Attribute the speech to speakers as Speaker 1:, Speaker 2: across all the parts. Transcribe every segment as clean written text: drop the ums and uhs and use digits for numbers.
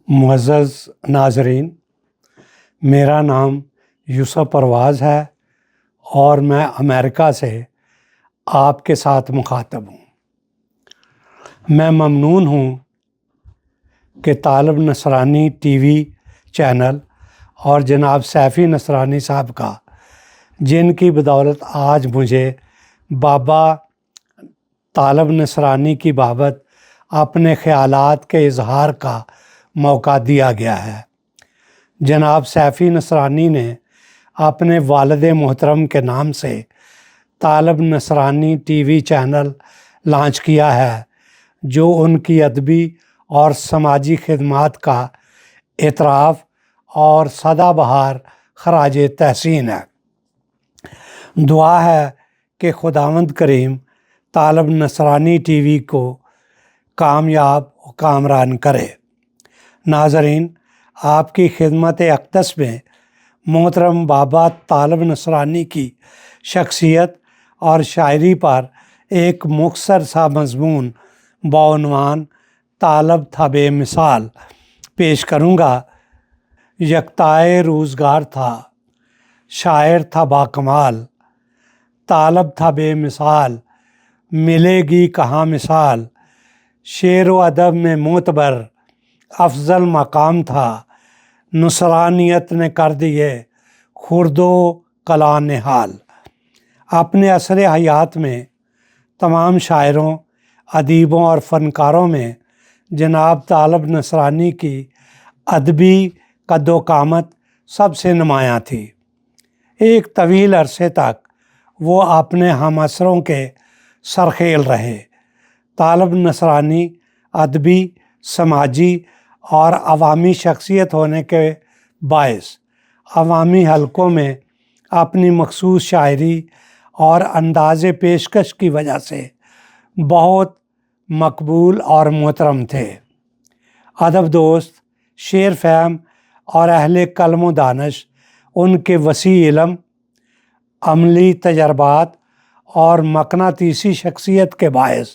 Speaker 1: معزز ناظرین، میرا نام یوسف پرواز ہے اور میں امریکہ سے آپ کے ساتھ مخاطب ہوں۔ میں ممنون ہوں کہ طالب نصرانی ٹی وی چینل اور جناب سیفی نصرانی صاحب کا، جن کی بدولت آج مجھے بابا طالب نصرانی کی بابت اپنے خیالات کے اظہار کا موقع دیا گیا ہے۔ جناب سیفی نصرانی نے اپنے والد محترم کے نام سے طالب نصرانی ٹی وی چینل لانچ کیا ہے، جو ان کی ادبی اور سماجی خدمات کا اعتراف اور سدا بہار خراج تحسین ہے۔ دعا ہے کہ خداوند کریم طالب نصرانی ٹی وی کو کامیاب و کامران کرے۔ ناظرین، آپ کی خدمت اقدس میں محترم بابا طالب نصرانی کی شخصیت اور شاعری پر ایک مختصر سا مضمون بعنوان طالب تھا بے مثال پیش کروں گا۔ یکتائے روزگار تھا، شاعر تھا باکمال، طالب تھا بے مثال، ملے گی کہاں مثال، شعر و ادب میں معتبر افضل مقام تھا، نصرانیت نے کر دیے خرد و کلا نہال۔ اپنے عصر حیات میں تمام شاعروں، ادیبوں اور فنکاروں میں جناب طالب نصرانی کی ادبی قد و قامت سب سے نمایاں تھی۔ ایک طویل عرصے تک وہ اپنے ہم عصروں کے سرخیل رہے۔ طالب نصرانی ادبی، سماجی اور عوامی شخصیت ہونے کے باعث عوامی حلقوں میں اپنی مخصوص شاعری اور انداز پیشکش کی وجہ سے بہت مقبول اور محترم تھے۔ ادب دوست، شعر فہم اور اہل قلم و دانش ان کے وسیع علم، عملی تجربات اور مقناطیسی شخصیت کے باعث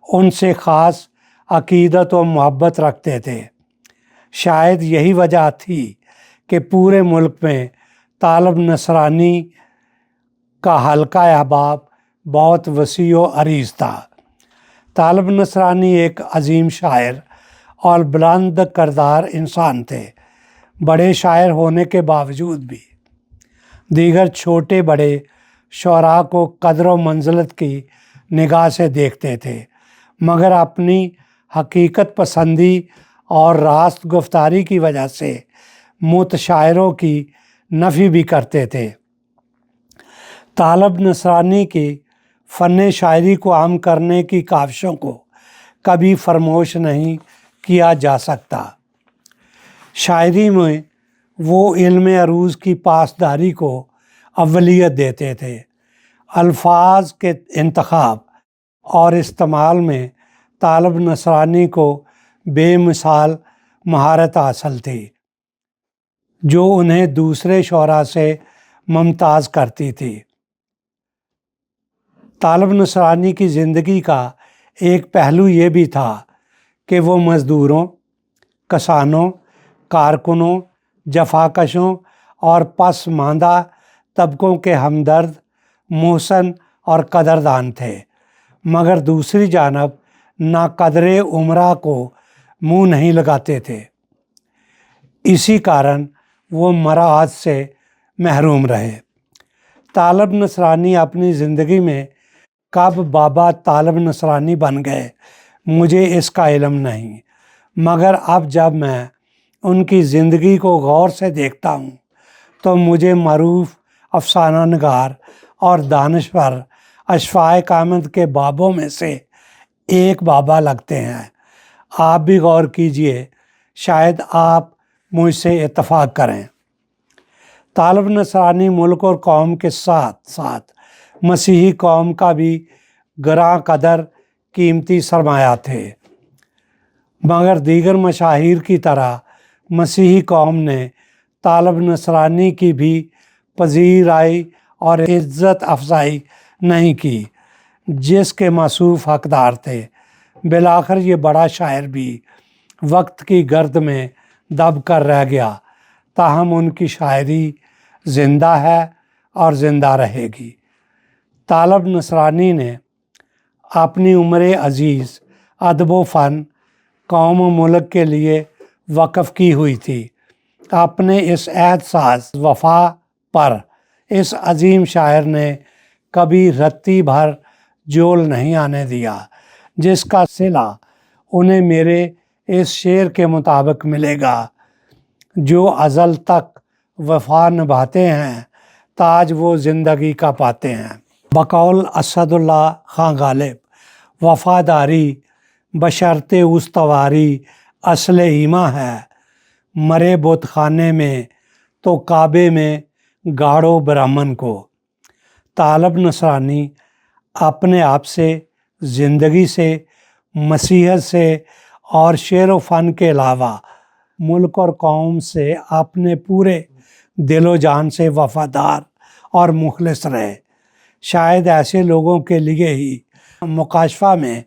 Speaker 1: ان سے خاص عقیدت و محبت رکھتے تھے۔ شاید یہی وجہ تھی کہ پورے ملک میں طالب نصرانی کا حلقہ احباب بہت وسیع و عریض تھا۔ طالب نصرانی ایک عظیم شاعر اور بلند کردار انسان تھے۔ بڑے شاعر ہونے کے باوجود بھی دیگر چھوٹے بڑے شعراء کو قدر و منزلت کی نگاہ سے دیکھتے تھے، مگر اپنی حقیقت پسندی اور راست گفتاری کی وجہ سے متشائروں کی نفی بھی کرتے تھے۔ طالب نصرانی کی فن شاعری کو عام کرنے کی کاوشوں کو کبھی فراموش نہیں کیا جا سکتا۔ شاعری میں وہ علم عروض کی پاسداری کو اولیت دیتے تھے۔ الفاظ کے انتخاب اور استعمال میں طالب نصرانی کو بے مثال مہارت حاصل تھی، جو انہیں دوسرے شعراء سے ممتاز کرتی تھی۔ طالب نصرانی کی زندگی کا ایک پہلو یہ بھی تھا کہ وہ مزدوروں، کسانوں، کارکنوں، جفاکشوں اور پسماندہ طبقوں کے ہمدرد، محسن اور قدردان تھے، مگر دوسری جانب ناقدر امراء کو منہ نہیں لگاتے تھے۔ اسی کارن وہ مراعات سے محروم رہے۔ طالب نصرانی اپنی زندگی میں کب بابا طالب نصرانی بن گئے مجھے اس کا علم نہیں، مگر اب جب میں ان کی زندگی کو غور سے دیکھتا ہوں تو مجھے معروف افسانہ نگار اور دانشور اشفاء کامد کے بابوں میں سے ایک بابا لگتے ہیں۔ آپ بھی غور کیجئے، شاید آپ مجھ سے اتفاق کریں۔ طالب نصرانی ملک اور قوم کے ساتھ ساتھ مسیحی قوم کا بھی گراں قدر قیمتی سرمایہ تھے، مگر دیگر مشاہیر کی طرح مسیحی قوم نے طالب نصرانی کی بھی پذیرائی اور عزت افزائی نہیں کی، جس کے موصوف حقدار تھے۔ بالآخر یہ بڑا شاعر بھی وقت کی گرد میں دب کر رہ گیا، تاہم ان کی شاعری زندہ ہے اور زندہ رہے گی۔ طالب نصرانی نے اپنی عمر عزیز ادب و فن قوم و ملک کے لیے وقف کی ہوئی تھی۔ اپنے اس عہد ساز وفا پر اس عظیم شاعر نے کبھی رتی بھر جول نہیں آنے دیا، جس کا صلہ انہیں میرے اس شعر کے مطابق ملے گا: جو ازل تک وفا نبھاتے ہیں، تاج وہ زندگی کا پاتے ہیں۔ بقول اسد اللہ خان غالب، وفاداری بشرط استواری اصل ایمان ہے، مرے بت خانے میں تو کعبے میں گاڑو برہمن کو۔ طالب نصرانی اپنے آپ سے، زندگی سے، مسیحیت سے اور شعر و فن کے علاوہ ملک اور قوم سے اپنے پورے دل و جان سے وفادار اور مخلص رہے۔ شاید ایسے لوگوں کے لیے ہی مکاشفہ میں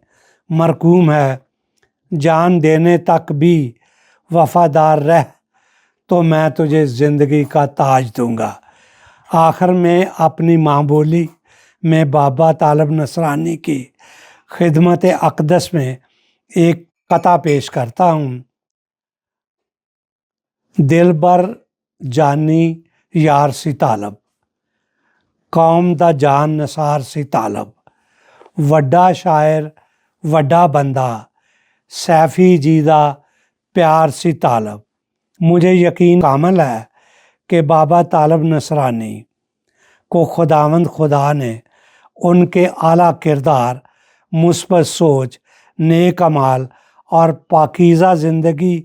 Speaker 1: مرقوم ہے: جان دینے تک بھی وفادار رہ تو میں تجھے زندگی کا تاج دوں گا۔ آخر میں اپنی ماں بولی میں بابا طالب نصرانی کی خدمت اقدس میں ایک قطعہ پیش کرتا ہوں: دل بر جانی یار سی طالب، قوم دا جان نثار سی طالب، وڈا شاعر وڈا بندہ، سیفی جیدہ پیار سی طالب۔ مجھے یقین کامل ہے کہ بابا طالب نصرانی کو خداوند خدا نے ان کے اعلیٰ کردار، مثبت سوچ، نیک اعمال اور پاکیزہ زندگی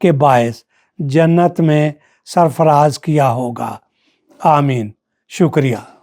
Speaker 1: کے باعث جنت میں سرفراز کیا ہوگا۔ آمین۔ شکریہ۔